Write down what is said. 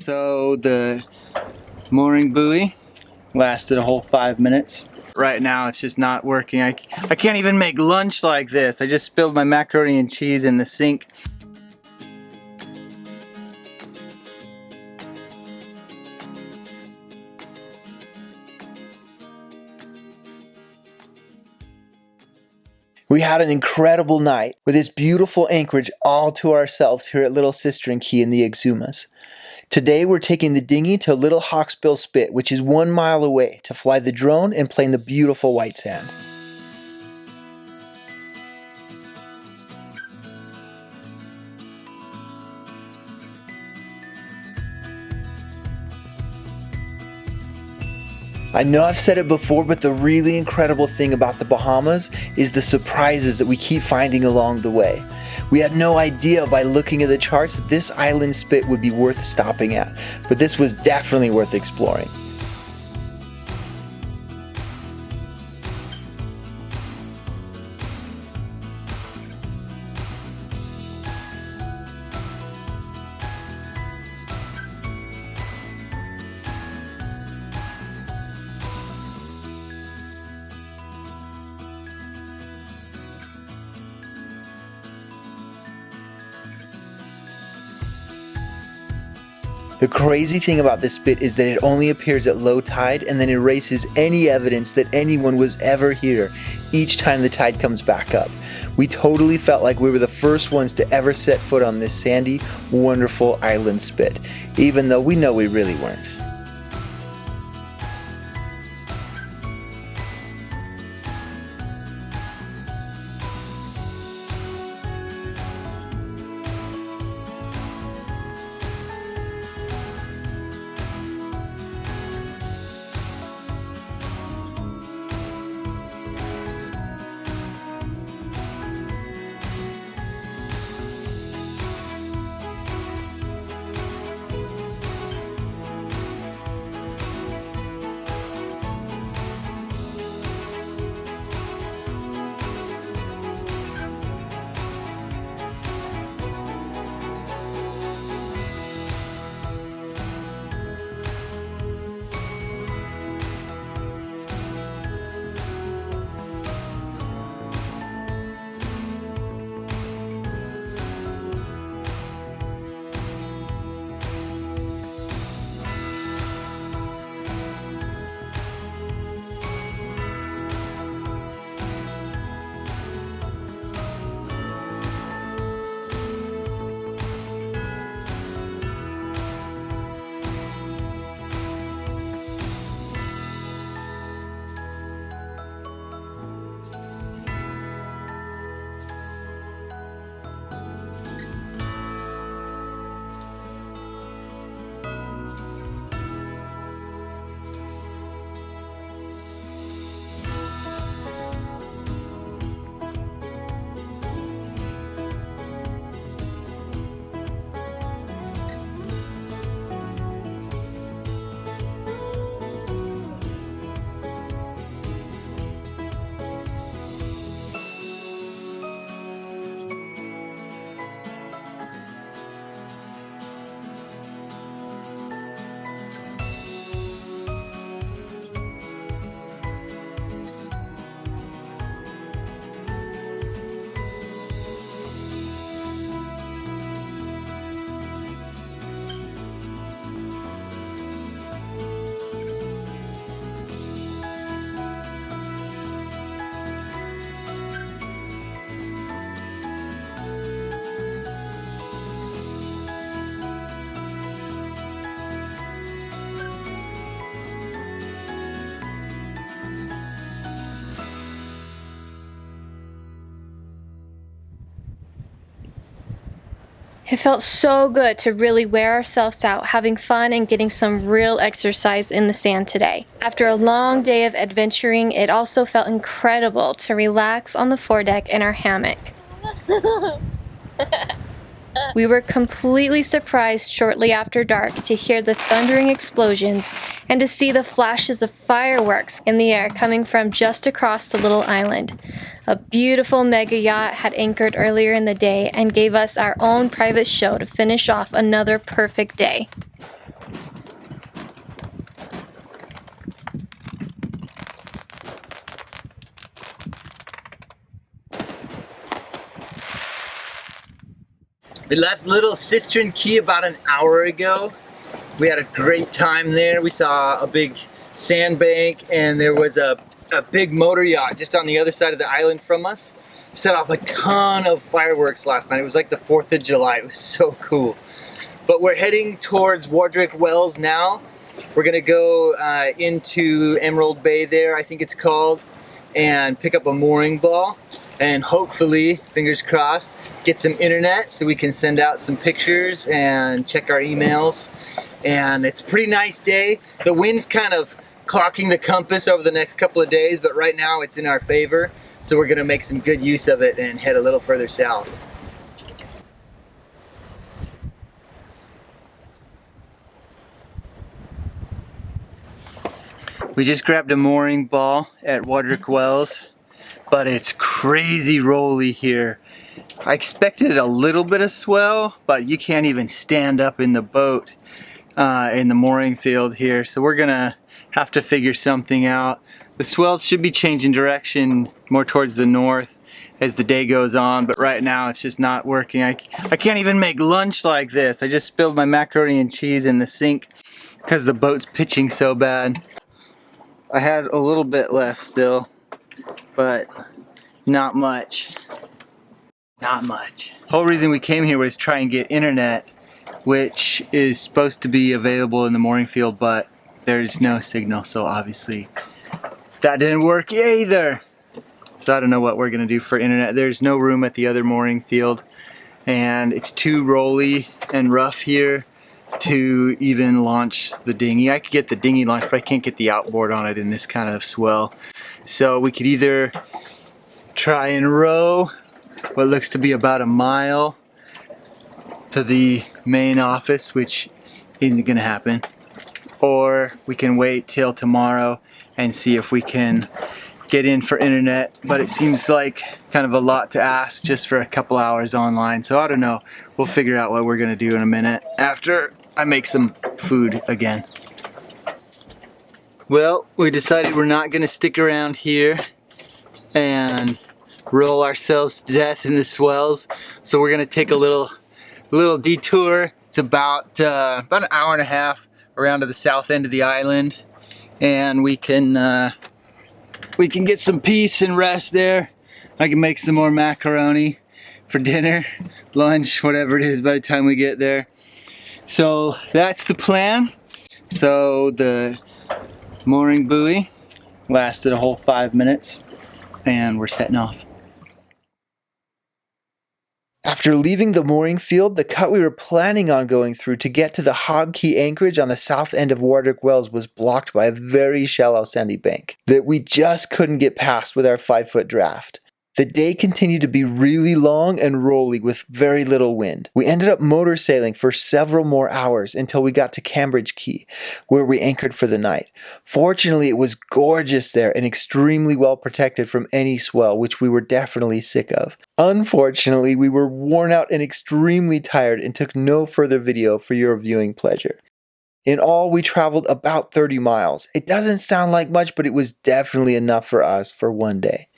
So the mooring buoy lasted a whole 5 minutes. Right now it's just not working. I can't even make lunch like this. I just spilled my macaroni and cheese in the sink. We had an incredible night with this beautiful anchorage all to ourselves here at Little Cistren Cay in the Exumas. Today we're taking the dinghy to Little Hawksbill Spit, which is 1 mile away, to fly the drone and play in the beautiful white sand. I know I've said it before, but the really incredible thing about the Bahamas is the surprises that we keep finding along the way. We had no idea by looking at the charts that this island spit would be worth stopping at, but this was definitely worth exploring. The crazy thing about this spit is that it only appears at low tide and then erases any evidence that anyone was ever here each time the tide comes back up. We totally felt like we were the first ones to ever set foot on this sandy, wonderful island spit, even though we know we really weren't. It felt so good to really wear ourselves out, having fun and getting some real exercise in the sand today. After a long day of adventuring, it also felt incredible to relax on the foredeck in our hammock. We were completely surprised shortly after dark to hear the thundering explosions and to see the flashes of fireworks in the air coming from just across the little island. A beautiful mega yacht had anchored earlier in the day and gave us our own private show to finish off another perfect day. We left Little Cistren Cay about an hour ago. We had a great time there. We saw a big sandbank and there was a big motor yacht just on the other side of the island from us. Set off a ton of fireworks last night. It was like the 4th of July. It was so cool. But we're heading towards Warderick Wells now. We're gonna go into Emerald Bay there, I think it's called, and pick up a mooring ball and hopefully, fingers crossed, get some internet so we can send out some pictures and check our emails. And it's a pretty nice day. The wind's kind of clocking the compass over the next couple of days, but right now it's in our favor. So we're gonna make some good use of it and head a little further south. We just grabbed a mooring ball at Warderick Wells, but it's crazy rolly here. I expected a little bit of swell, but you can't even stand up in the boat in the mooring field here. So we're gonna have to figure something out. The swells should be changing direction more towards the north as the day goes on, but right now it's just not working. I can't even make lunch like this. I just spilled my macaroni and cheese in the sink because the boat's pitching so bad. I had a little bit left still, but not much. Not much. The whole reason we came here was to try and get internet, which is supposed to be available in the mooring field, but there's no signal, so obviously that didn't work either. So I don't know what we're gonna do for internet. There's no room at the other mooring field, and it's too rolly and rough here to even launch the dinghy. I could get the dinghy launched, but I can't get the outboard on it in this kind of swell. So we could either try and row what looks to be about a mile to the main office, which isn't gonna happen, or we can wait till tomorrow and see if we can get in for internet, but it seems like kind of a lot to ask just for a couple hours online. So I don't know, we'll figure out what we're gonna do in a minute after I make some food again. Well, we decided we're not gonna stick around here and roll ourselves to death in the swells, so we're gonna take a little detour. It's about an hour and a half around to the south end of the island, and we can get some peace and rest there. I can make some more macaroni for dinner, lunch, whatever it is by the time we get there. So that's the plan. So the mooring buoy lasted a whole 5 minutes, and we're setting off. After leaving the mooring field, the cut we were planning on going through to get to the Hog Cay anchorage on the south end of Warderick Wells was blocked by a very shallow sandy bank that we just couldn't get past with our 5-foot draft. The day continued to be really long and rolly with very little wind. We ended up motor sailing for several more hours until we got to Cambridge Cay, where we anchored for the night. Fortunately, it was gorgeous there and extremely well protected from any swell, which we were definitely sick of. Unfortunately, we were worn out and extremely tired and took no further video for your viewing pleasure. In all, we traveled about 30 miles. It doesn't sound like much, but it was definitely enough for us for one day.